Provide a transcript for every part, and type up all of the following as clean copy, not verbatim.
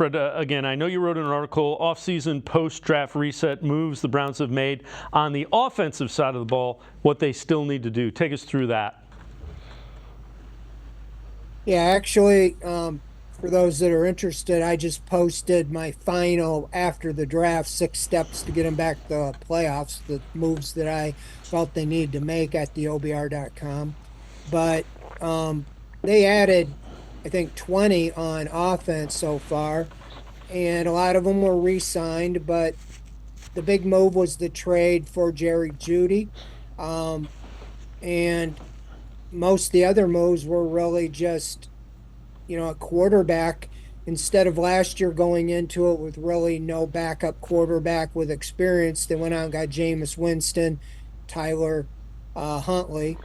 Fred, again, I know you wrote an article, off-season post-draft reset moves the Browns have made on the offensive side of the ball, what they still need to do. Take us through that. Yeah, actually, for those that are interested, I just posted my final after the draft 6 steps to get them back to the playoffs, the moves that I felt they needed to make at the OBR.com. But they added, I think, 20 on offense so far, and a lot of them were re-signed, but the big move was the trade for Jerry Jeudy. Um, and most of the other moves were really just a quarterback instead of last year going into it with really no backup quarterback with experience. They went out and got Jameis Winston, Tyler Huntley,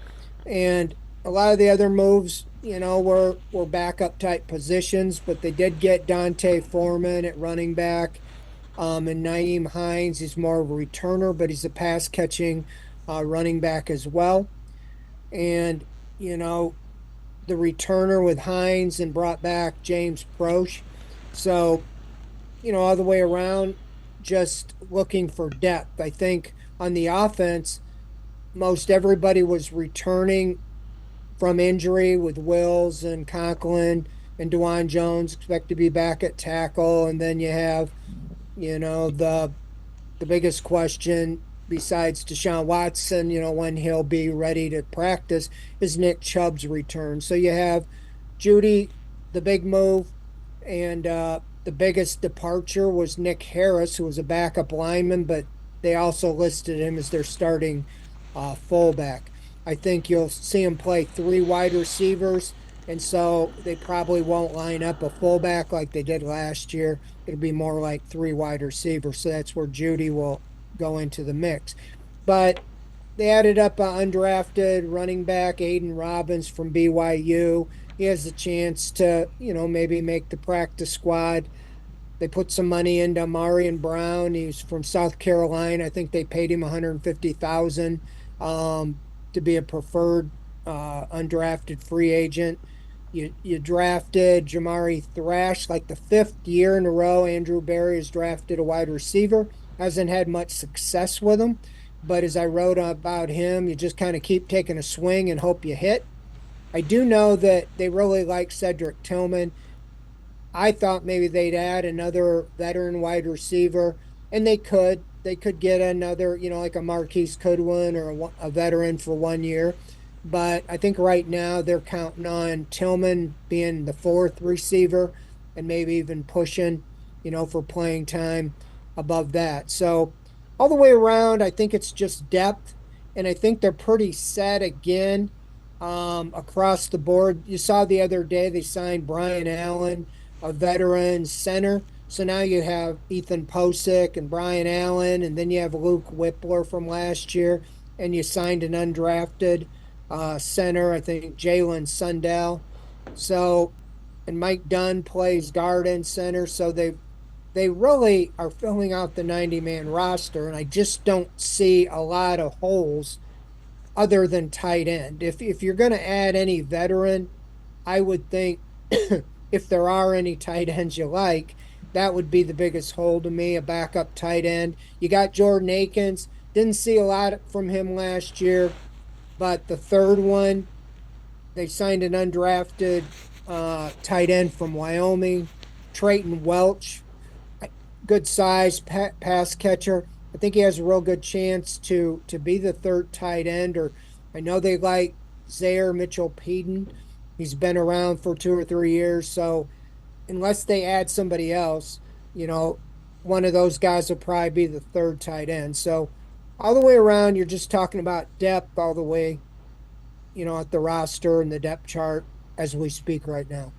and a lot of the other moves, were backup type positions, but they did get Dante Foreman at running back. And Naeem Hines is more of a returner, but he's a pass catching running back as well. And, you know, the returner with Hines and brought back James Proche. So, all the way around, just looking for depth. I think on the offense, most everybody was returning from injury with Wills and Conklin and Dewan Jones expect to be back at tackle. And then you have, the biggest question besides Deshaun Watson, when he'll be ready to practice, is Nick Chubb's return. So you have Judy, the big move, and the biggest departure was Nick Harris, who was a backup lineman, but they also listed him as their starting fullback. I think you'll see him play 3 wide receivers, and so they probably won't line up a fullback like they did last year. It'll be more like 3 wide receivers. So that's where Judy will go into the mix. But they added up an undrafted running back, Aiden Robbins from BYU. He has a chance to, maybe make the practice squad. They put some money into Marion Brown. He's from South Carolina. I think they paid him 150,000 to be a preferred undrafted free agent. You drafted Jamari Thrash like the 5th year in a row. Andrew Berry has drafted a wide receiver. Hasn't had much success with him, but as I wrote about him, you just kind of keep taking a swing and hope you hit. I do know that they really like Cedric Tillman. I thought maybe they'd add another veteran wide receiver, and they could. They could get another, like a Marquise Goodwin or a veteran for 1 year. But I think right now they're counting on Tillman being the 4th receiver and maybe even pushing, for playing time above that. So all the way around, I think it's just depth, and I think they're pretty set again across the board. You saw the other day they signed Brian Allen, a veteran center. So now you have Ethan Posick and Brian Allen, and then you have Luke Whippler from last year, and you signed an undrafted center, I think Jalen Sundell. So, and Mike Dunn plays guard and center. So they really are filling out the 90-man roster, and I just don't see a lot of holes other than tight end. If you're going to add any veteran, I would think if there are any tight ends you like, that would be the biggest hole to me, a backup tight end. You got Jordan Akins. Didn't see a lot from him last year, but the third one, they signed an undrafted tight end from Wyoming, Trayton Welch, good size pass catcher. I think he has a real good chance to be the third tight end. Or I know they like Zaire Mitchell-Peden. He's been around for 2 or 3 years. So unless they add somebody else, one of those guys will probably be the third tight end. So all the way around, you're just talking about depth all the way, at the roster and the depth chart as we speak right now.